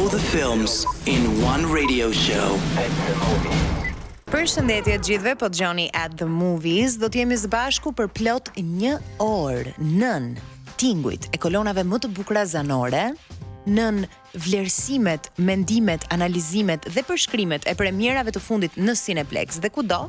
all the films in one radio show. Përshëndetje të gjithëve, po dëgjoni At the Movies. Do të jemi së bashku për plot 1 orë nën tingujt e kolonave më të bukura zanore, nën vlerësimet, mendimet, analizimet dhe përshkrimet e premierave të fundit në Cineplex dhe kudo,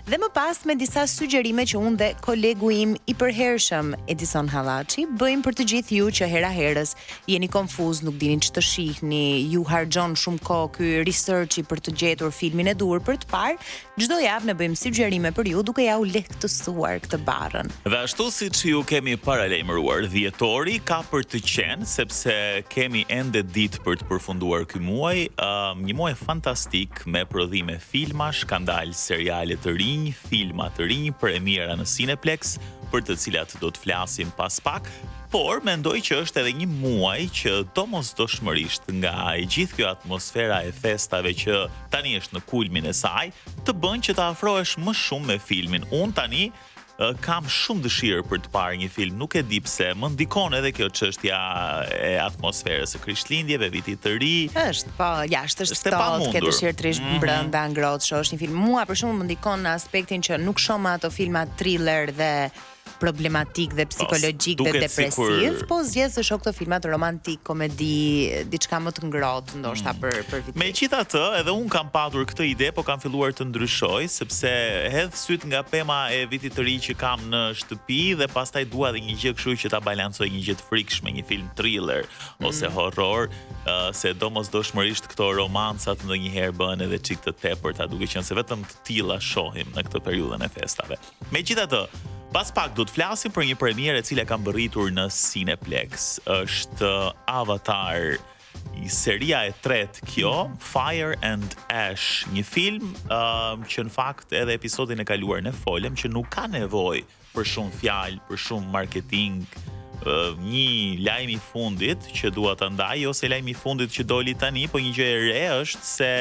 dhe më pas me disa sugjerime që unë dhe kolegu im i përhershëm Edison Hallaçi bëjmë për të gjithë ju që hera herës jeni konfuz, nuk dini ç'të shihni, ju harxhon shumë kohë ky researchi për të gjetur filmin e duhur për të parë. Çdo javë ne bëjmë sugjerime për ju duke ja u lehtësuar këtë barrën. Dhe ashtu siç ju kemi paralajmëruar, dhjetori ka për të qenë sepse kemi ende ditë për të përfunduar ky muaj, një muaj fantastik me prodhime filmash, ka dalë seriale të rinj, filma të rinj, premiera në Cineplex, për të cilat do të flasim pas pak, por mendoj që është edhe një muaj që domosdoshmërisht nga e gjithë kjo atmosfera e festave që tani është në kulmin e saj, të bën që të afrohesh më shumë me filmin. Unë tani kam shumë dëshirë për të parë një film, nuk e di pse, më ndikon edhe kjo çështja e atmosferës së Krishtlindjeve, vitit të ri. Është, po, jashtë është ftohtë, ke dëshirë të rish brenda ngrohtë, shohësh një film. Mua për shembull më ndikon në aspektin që nuk shoh më ato filma thriller dhe problematik dhe psikologjik dhe depresiv, po zgjedh të shoh këto filma të romantik, komedi, diçka më të ngrohtë ndoshta për vitin. Megjithatë, edhe un kam patur këtë ide, po kam filluar të ndryshoj sepse hedh syt nga pema e vitit të ri që kam në shtëpi dhe pastaj dua edhe një gjë kështu që ta balancoj, një gjë të frikshme, një film thriller ose horror, se domosdoshmërisht këto romancat ndonjëherë bëhen edhe çik të tepërta, duke qenë se vetëm të tilla shohim në këtë periudhën e festave. Megjithatë, pas pak do të flasim për një premierë e cila ka mbërritur në Cineplex. Është Avatar, seria e tretë kjo, Fire and Ash, një film që në fakt edhe episodin e kaluar ne folëm që nuk ka nevojë për shumë fjalë, për shumë marketing, një lajm i fundit që dua ta ndaj ose lajmi i fundit që doli tani, po një gjë e re është se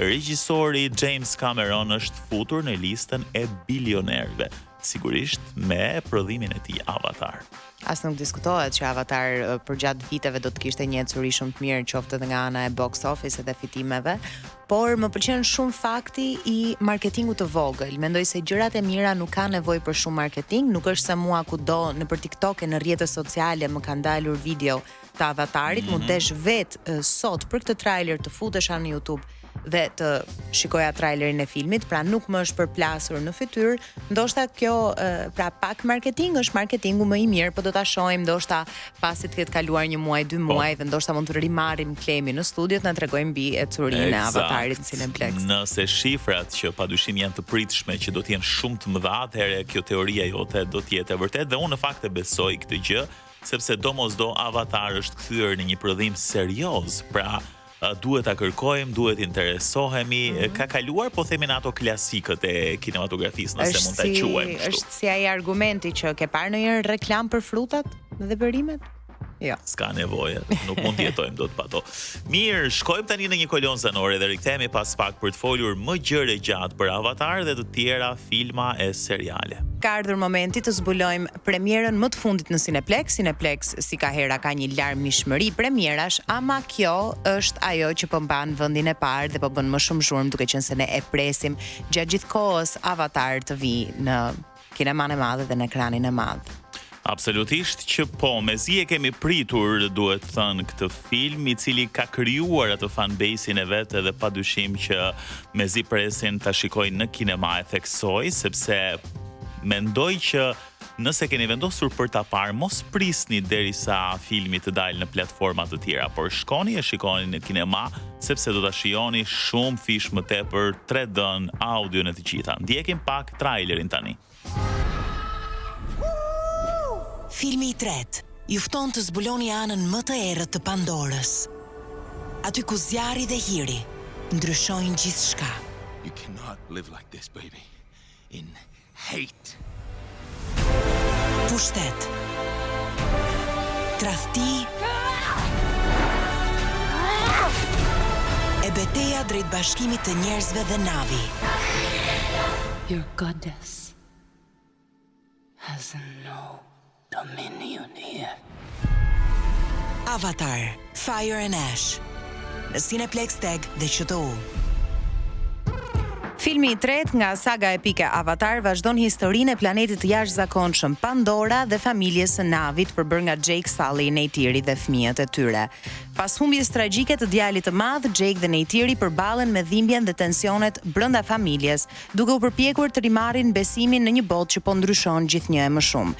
regjisori James Cameron është futur në listën e bilionerëve, sigurisht me prodhimin e tij Avatar. As nuk diskutohet që Avatar përgjatë viteve do të kishte një ecuri shumë të mirë, qoftë edhe nga ana e box office dhe fitimeve, por më pëlqen shumë fakti i marketingut të vogël. Mendoj se gjërat e mira nuk kanë nevojë për shumë marketing, nuk është se mua kudo nëpër TikTok e në rrjetet sociale më ka dalur video të Avatarit, mund desh vetë sot për këtë trailer të futesha në YouTube dhe të shikoja trailerin e filmit, pra nuk më është përplasur në fytyrë. Ndoshta kjo pra pak marketing është marketingu më i mirë, po do ta shohim ndoshta pasi të ketë kaluar një muaj, 2 muaj dhe ndoshta mund të rimarrim Klemi në studio të na tregojë mbi ecurinë e Avatarit në Cineplex. Nëse shifrat që padyshim janë të pritshme që do të jenë shumë të mëdha, atëherë kjo teoria jote do të jetë e vërtetë dhe unë në fakt e besoj këtë gjë, sepse domosdo Avatar është kthyer në një prodhim serioz, pra duhet ta kërkojmë, duhet interesohemi, ka kaluar po themin ato klasikët e kinematografisë, nëse mund ta quajmë kështu. Është si ai argumenti që ke parë ndonjëherë reklam për frutat dhe perimet? Jo. S'ka nevojë, nuk mund të jetojmë dot pa to. Mirë, shkojmë tani në një kolon zanore dhe rikthehemi pas pak për të folur më gjëre gjatë për Avatar dhe të tjera filma e seriale. Ka ardhur momenti të zbulojmë premierën më të fundit në Cineplex. Cineplex si ka hera ka një larmishmëri premierash, ama kjo është ajo që po mban vendin e parë dhe po bën më shumë zhurmë, duke qenë se ne e presim gjatë gjithë kohës Avatar të vi në kineman e madh dhe në ekranin e madh. Absolutisht që po, mezi e kemi pritur, duhet thënë, këtë film, i cili ka krijuar atë fanbase-in e vetë dhe padyshim që mezi presin ta shikojnë në kinema e theksoj, sepse mendoj që nëse keni vendosur për ta parë, mos prisni derisa filmi të dalë në platforma të tjera, por shkoni e shikoni në kinema, sepse do ta shijoni shumë fish më tepër, 3D, audio në të gjitha. Ndjekim pak trailerin tani. Filmi i tretë ju fton të zbuloni anën më të errët të Pandorës. Aty ku zjarri dhe hiri ndryshojnë gjithçka. You cannot live like this, baby. In hate. Pushtet. Tradhti. E beteja drejt bashkimit të njerëzve dhe navi. Your goddess has no dominion here. Avatar, Fire and Ash. në Cineplex Tag dhe QTU. Filmi i tretë nga saga epike Avatar vazhdon historinë e planetit të jashtëzakonshëm Pandora dhe familjes së Navit përbërë nga Jake Sully, Neytiri dhe fëmijët e tyre. Pas humbjes tragjike të djalit të madh, Jake dhe Neytiri përballen me dhimbjen dhe tensionet brenda familjes, duke u përpjekur të rimarrin besimin në një botë që po ndryshon gjithnjë e më shumë.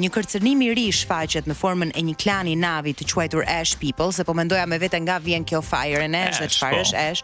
Një kërcënim i ri shfaqet në formën e një klani Navi të quajtur Ash People, se po mendoja me vete nga vjen kjo Fire and Ash dhe çfarë është Ash.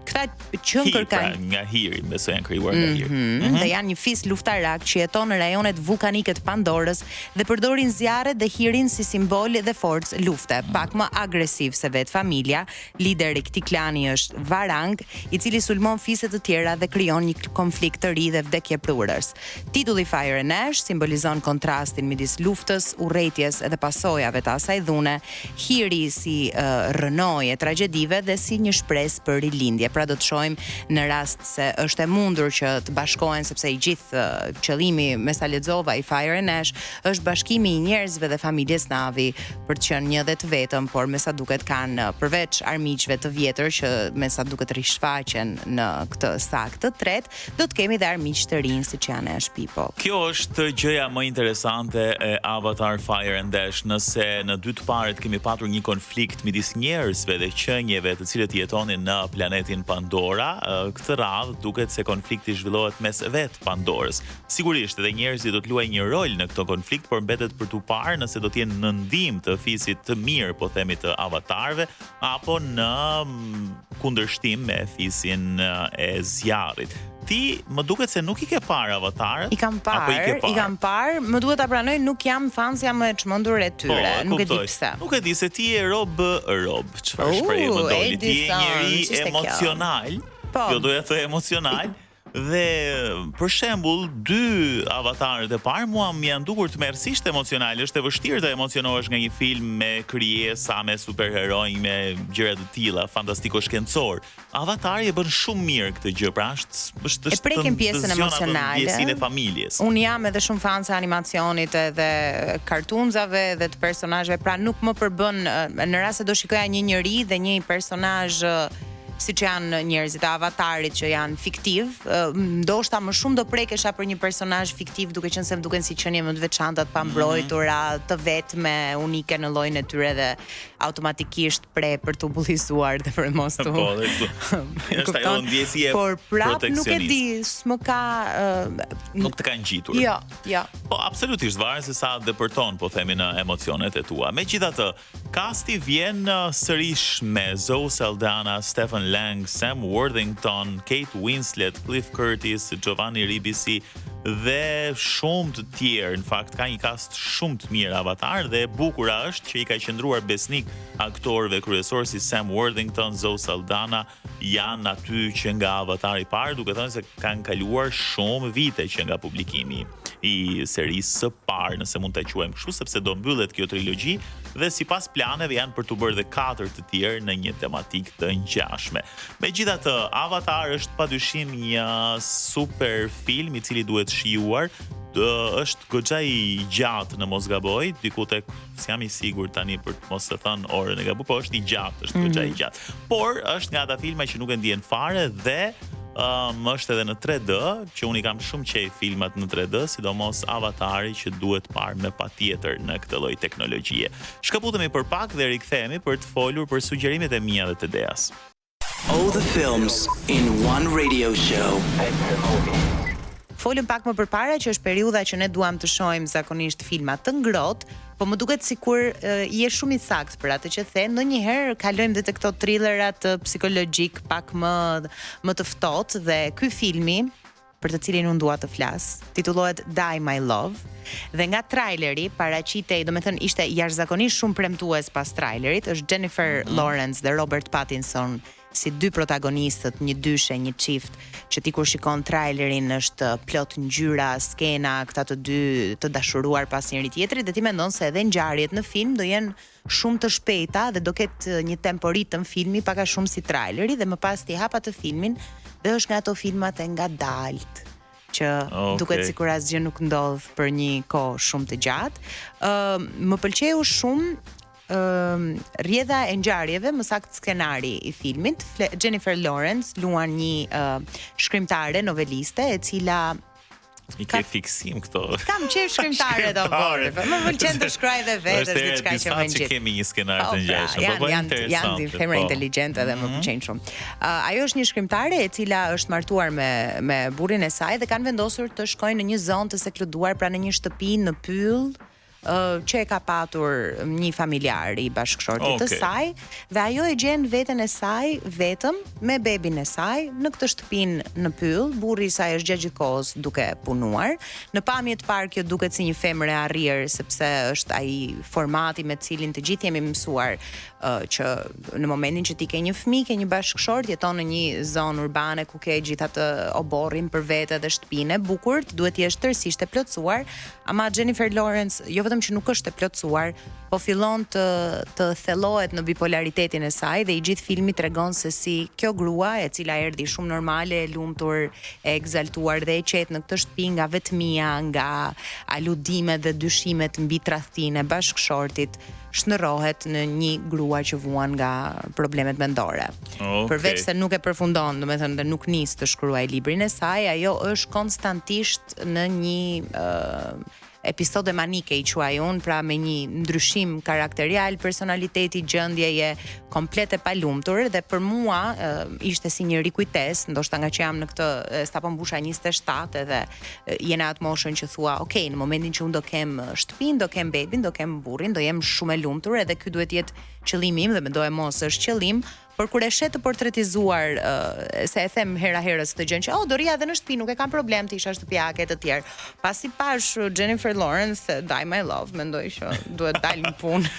Këta qen kërkajnë nga Hiri, besoj janë krijuar nga Hiri. Dhe janë një fis luftarak që jeton në rajonet vulkanike të Pandorës dhe përdorin zjarret dhe hirin si simbol dhe forcë lufte, pak më agresiv se vetë familja. Lideri i këtij klani është Varang, i cili sulmon fiset të tjera dhe krijon një konflikt të ri dhe vdekje prurës. Titulli Fire and Ash simbolizon kontrastin midis luftës, urrëties dhe pasojave të asaj dhune, hiri si rrënojë e tragjedive dhe si një shpresë për rilindje. Pra do të shohim në rast se është e mundur që të bashkohen, sepse i gjithë qëllimi me sa lexova i Fire and Ash është bashkimi i njerëzve dhe familjes Navi për të qenë një dhe të vetëm, por me sa duket kanë përveç armiqve të vjetër që me sa duket rishfaqen në këtë sak të tretë, do të kemi dhe armiq të rinj siç janë Ash People. Kjo është gjëja më interesante e Avatar Fire and Ash, nëse në dy të parët kemi patur një konflikt midis njerëzve dhe qenieve të cilët jetonin në planetin Pandora, këtë radhë duket se konflikti zhvillohet mes vetë Pandorës. Sigurisht edhe njerëzit do të luajnë një rol në këtë konflikt, por mbetet për tu parë nëse do të jenë në ndihmë të fisit të mirë, po themi të avatarëve, apo në kundërshtim me fisin e zjarrit. Ti më duket se nuk i ke parë Avatarët? I kam parë, më duhet ta pranoj, nuk jam fan, jam e çmendur e tyre, nuk e di pse. Nuk e di se ti je rob, çfarë shprehje më doli? Ti je njeri emocional. Jo doja të emocional. Dhe për shembull, dy avatarët e parë mua më janë dukur të merrsisht emocionale. Është e vështirë të emocionohesh nga një film me krijesa, me superheroj, me gjëra të tilla, fantastiko shkencor. Avatari e bën shumë mirë këtë gjë, pra është e prekin pjesën emocionale, pjesën e familjes. Unë jam edhe shumë fan se animacionit edhe kartunzave dhe të personazheve, pra nuk më përbën në rast se do shikoja një njeri dhe një personazh siç janë njerëzit e Avatarit që janë fiktiv, ndoshta më shumë do prekesha për një personazh fiktiv, duke qenë se më duken si qenie më të veçanta, të pambrojtura, të vetme, unike në llojin e tyre dhe automatikisht për të bullizuar dhe për mos të. Po, është ajo ndjesie proteksioniste. Por prap nuk e di, s'më ka nuk të ka ngjitur. Jo. Po absolutisht varet se sa depërton, po themi, në emocionet e tua. Megjithatë, kasti vjen sërish me Zoe Saldana, Stephen Lang, Sam Worthington, Kate Winslet, Cliff Curtis, Giovanni Ribisi dhe shumë të tjerë. Në fakt ka një cast shumë të mirë Avatar dhe bukura është që i ka qëndruar besnik aktorëve kryesor si Sam Worthington, Zoe Saldana, janë aty që nga Avatar i parë, duke thënë se kanë kaluar shumë vite që nga publikimi i serisë së parë, nëse mund ta quajmë kështu, sepse do mbyllet kjo trilogji dhe sipas planeve janë për të bërë dhe 4 të tjerë në një tematikë të ngjashme. Megjithatë, Avatar është padyshim një super film i cili duhet shijuar. Është goxha i gjatë në mos gaboj, diku tek s'jam i sigurt tani për të mos të thënë orën e gabuar, po është i gjatë, është goxha i gjatë. Por është nga ata filma që nuk e ndjen fare dhe është edhe në 3D, që unë i kam shumë qejf filmat në 3D, sidomos Avatari që duhet parë me patjetër në këtë lloj teknologjie. Shkëputemi për pak dhe rikthehemi për të folur për sugjerimet e mia dhe të Deas. All the films in one radio show. Folëm pak më përpara që është periudha që ne duam të shohim zakonisht filma të ngrohtë, po më duket sikur je shumë i saktë për atë që the. Ndonjëherë kalojmë dhe te këto thrillerat psikologjik pak më të ftohtë dhe ky filmi për të cilin unë dua të flas titullohet Die My Love dhe nga traileri paraqitej, domethënë ishte jashtëzakonisht shumë premtues pas trailerit, është Jennifer Lawrence dhe Robert Pattinson si dy protagonistët, një dyshe, një çift, që ti kur shikon trailerin është plot ngjyra, skena, këta të dy të dashuruar pas njëri tjetrit dhe ti mendon se edhe ngjarjet në film do jenë shumë të shpejta dhe do ketë një tempo ritëm filmi pak a shumë si traileri dhe më pas ti hap atë filmin dhe është nga ato filmat e ngadalt që duket sikur asgjë nuk ndodh për një kohë shumë të gjatë. Më pëlqeu shumë rrjedha e ngjarjeve, më saktë skenari i filmit. Jennifer Lawrence luan një shkrimtare noveliste e cila I ke fiksim këto. Kam qef shkrimtare do bërë. Më pëlqen të shkruaj dhe vetes diçka që më ngjit. Kemi një skenar të ngjashëm, po interesante. Janë femra inteligjente dhe më pëlqejnë shumë. Ajo është një shkrimtare e cila është martuar me burrin e saj dhe kanë vendosur të shkojnë në një zonë të sekluduar, pra në një shtëpi në pyll, që e ka patur një familjar i bashkëshortit të saj, dhe ajo e gjen veten e saj vetëm me bebin e saj në këtë shtëpinë në pyll. Burri i saj është gjatë gjithë kohës duke punuar. Në pamje të parë kjo duket si një femër e arrir, sepse është ai formati me cilin të gjithë jemi mësuar që në momentin që ti ke një fëmijë, ke një bashkëshort, jeton në një zonë urbane ku ke gjithë atë oborrin për vete dhe shtëpinë e bukur, ti duhet të jesh tërësisht e plotësuar, ama Jennifer Lawrence jo vetëm që nuk është e plotësuar, po fillon të thellohet në bipolaritetin e saj dhe i gjithë filmi tregon se si kjo grua, e cila erdhi shumë normale, e lumtur, e egzaltuar dhe e qetë në këtë shtëpi nga vetmia, nga aludimet dhe dyshimet mbi tradhtinë e bashkëshortit, shndërrohet në një grua që vuan nga problemet mendore. Përveç se nuk e përfundon, domethënë dhe nuk nis të shkruaj librin e saj, ajo është konstantisht në një episode manike i quaj unë, pra me një ndryshim karakterial, personaliteti, gjendjeje komplet e palumtur, dhe për mua ishte si një rikujtes, ndoshta nga që jam në këtë sapo mbusha 27 edhe jena atë moshën që thua, okay, në momentin që unë do kem shtëpinë, do kem bebin, do kem burrin, do jem shumë e lumtur, edhe ky duhet jetë qëllimi im dhe mendoj mos është qëllim. Por kur e shet të portretizuar, se e them hera herës këtë gjë që do rija edhe në shtëpi, nuk e kam problem të isha shtëpiake të tjerë. Pasi pash Jennifer Lawrence, Die My Love, mendoj që duhet dalë në punë.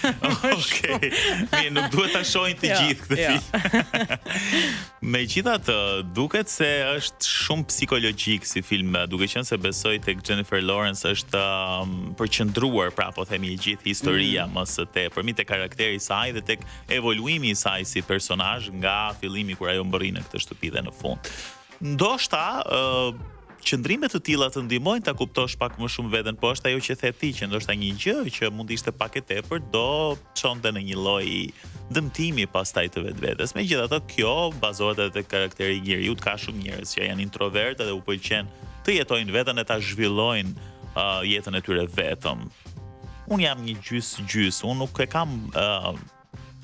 Okej. Mirë, nuk duhet ta shohin të gjithë këtë film. Megjithatë, duket se është shumë psikologjik si film, duke qenë se besoj tek Jennifer Lawrence është përqendruar, pra po themi gjithë historia më së tepërmi tek karakteri i saj dhe tek evoluimi i saj si personazh nga fillimi kur ajo mbërri në këtë shtëpi dhe në fund. Ndoshta qëndrime të tilla të ndihmojnë ta kuptosh pak më shumë veten, po është ajo që the ti, që ndoshta një gjë që mund ishte pak e tepër do çonte në një lloj dëmtimi pastaj të vetvetes. Megjithatë, kjo bazohet edhe te karakteri i njeriut, ka shumë njerëz që janë introvertë dhe u pëlqen të jetojnë veten e ta zhvillojnë jetën e tyre vetëm. Unë jam një gjys, unë nuk e kam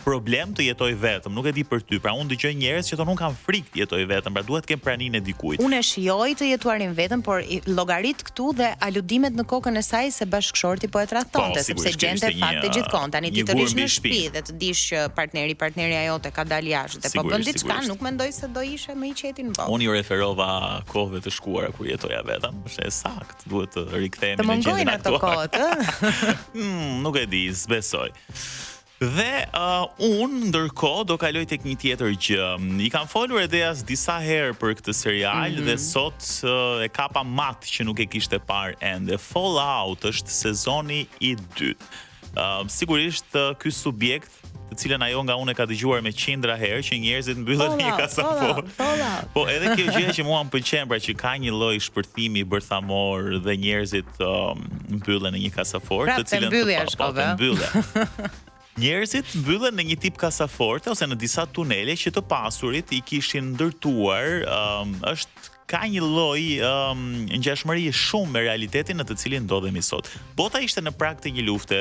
problem të jetoj vetëm, nuk e di për ty. Pra unë dëgjoj njerëz që thonë unë kam frikë të jetoj vetëm, pra duhet të kem praninë e dikujt. Unë e shijoj të jetuarin vetëm, por llogarit këtu dhe aludimet në kokën e saj se bashkëshorti po e tradhtonte, sepse gjente fakte gjithkohë. Tani ti të rish në shtëpi dhe të dish që partnerja jote ka dalë jashtë, po bën diçka, nuk mendoj se do ishe më i qetin në botë. Unë ju referova kohëve të shkuara kur jetoja vetëm, është saktë, duhet të rikthehemi në gjendjen ato kohët, nuk e di, s'besoj. Dhe unë ndërkohë do kaloj tek një tjetër gjë. I kam folur Edeas disa herë për këtë serial dhe sot e kapa mat që nuk e kishte parë ende. Fallout është sezoni i dytë. Sigurisht ky subjekt, të cilën ajo nga unë e ka dëgjuar me qindra herë, që njerëzit mbyllen në një kasafor. Po edhe kjo gjë që mua më pëlqen, pra që ka një lloj shpërthimi bërthamor dhe njerëzit mbyllen në një kasafor, të cilën mbyllja. Njerëzit mbyllen në një tip kasaforte ose në disa tunele që të pasurit i kishin ndërtuar, ka një lloj ngjashmërie shumë me realitetin në të cilin ndodhemi sot. Bota ishte në prag të një lufte,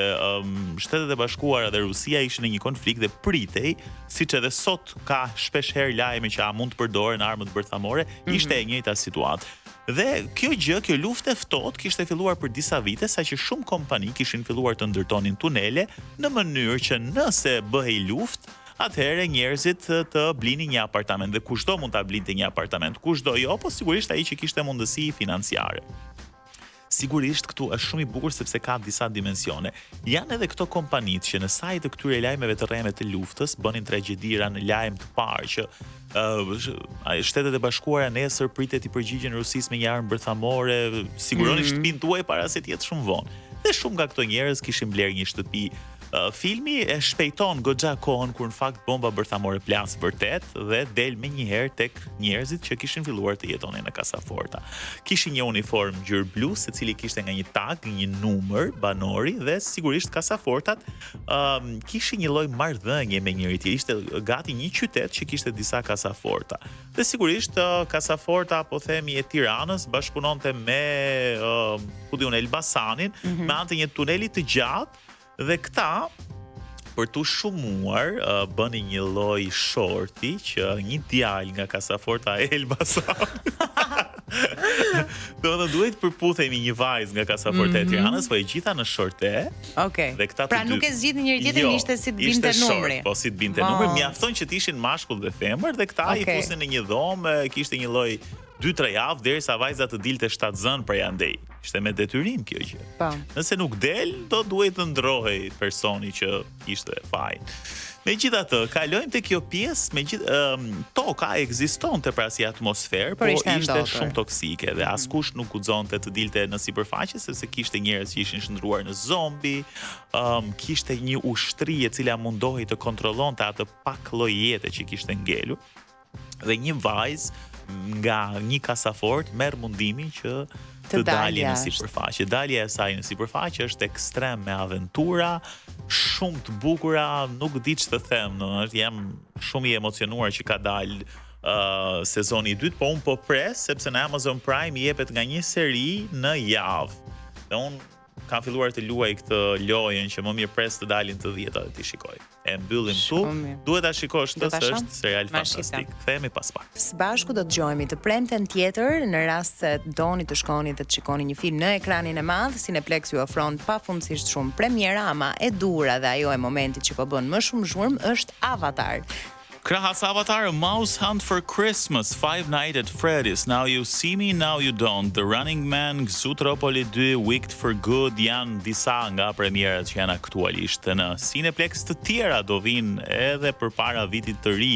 Shtetet e Bashkuara dhe Rusia ishin në një konflikt dhe pritej, siç edhe sot ka shpesh herë lajme që a mund të përdoren armët bërthamore, ishte e njëjta situatë. Dhe kjo lufte ftohtë kishte filluar për disa vite, saqë shumë kompani kishin filluar të ndërtonin tunele në mënyrë që nëse bëhej luftë, atëherë njerëzit të blinin një apartament, dhe kushdo mund ta blinte një apartament, kushdo jo, po sigurisht ai që kishte mundësi financiare. Sigurisht këtu është shumë i bukur sepse ka disa dimensione. Janë edhe këto kompanitë që në sajt të këtyre lajmeve të rreme të luftës bënin tragjedira në lajm të parë që Shtetet e Bashkuara nesër pritet i përgjigjen Rusisë me një armë bërthamore, siguroni shtëpinë tuaj para se të jetë shumë vonë. Dhe shumë nga këto njerëz kishin bler një shtëpi Filmi e shpejton goxha kohën kur në fakt bomba bërthamore plas vërtet dhe del me njëherë tek njerëzit që kishin filluar të jetonin në kasaforta. Kishin një uniform ngjyrë blu, secili kishte nga një tag, një numër banori dhe sigurisht kasafortat kishin një lloj marrëdhënie me njëri tjetrin. Ishte gati një qytet që kishte disa kasaforta. Dhe sigurisht kasaforta, po themi, e Tiranës bashkëpunonte me Elbasanin me anë të një tuneli të gjatë. Dhe këta, për të shumuar, bëni një lloj shorti që një djalë nga kasaforta e Elbasanit. Do të duhet përputhemi një vajzë nga kasaforta e Tiranës, po e gjitha në shorte. Okej. Dhe këta pra nuk e zgjidhni njëri tjetrin, ishte si të binte numri. Po si të binte numri, mjafton që të ishin mashkull dhe femër dhe këta i fusin në një dhomë, kishte një lloj 2-3 javë derisa vajza të dilte shtatzën prej andej. Ishte me detyrim kjo gjë. Po. Nëse nuk del, do duhet të ndrohej personi që ishte fajin. Megjithatë, kalojmë te kjo pjesë, toka ekzistonte pra si atmosferë, po ishte shumë toksike dhe askush nuk guxonte të dilte në sipërfaqe sepse kishte njerëz që ishin shndruar në zombi, kishte një ushtri e cila mundohej të kontrollonte atë pak lloj jete që kishte ngelur. Dhe një vajzë nga një kasafort merr mundimin që të dalë në sipërfaqe. Dalja e saj në sipërfaqe është ekstrem me aventura, shumë të bukura, nuk di ç'të them, jam shumë i emocionuar që ka dalë sezoni i dytë, po unë po pres sepse në Amazon Prime i jepet nga një seri në javë. Dhe unë kam filluar të luaj këtë lojën që më mirë pres të dalin të 10-ta dhe t'i shikoj. E mbyllim tu, duhet ta shikosh këtë, është serial fantastik. Kthehemi pas pak. Së bashku do të dëgjojmë të premten tjetër në rast se doni të shkoni dhe të shikoni një film në ekranin e madh, Cineplex ju ofron pafundësisht shumë premiera, ama e dura dhe ajo e momentit që po bën më shumë zhurmë është Avatar. Krahas Avatar, A Mouse Hunt for Christmas, Five Nights at Freddy's, Now You See Me, Now You Don't, The Running Man, Zootropoli 2, Wicked for Good, janë disa nga premierat që janë aktualisht në Cineplex. Të tjera do vinë edhe përpara vitit të ri,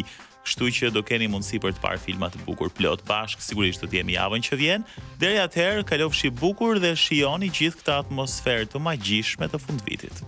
kështu që do keni mundësi për të parë filma të bukur plot bashk, sigurisht do të jemi javën që vjen. Deri atëherë, kalofshi bukur dhe shijoni gjithë këtë atmosferë të magjishme të fundvitit.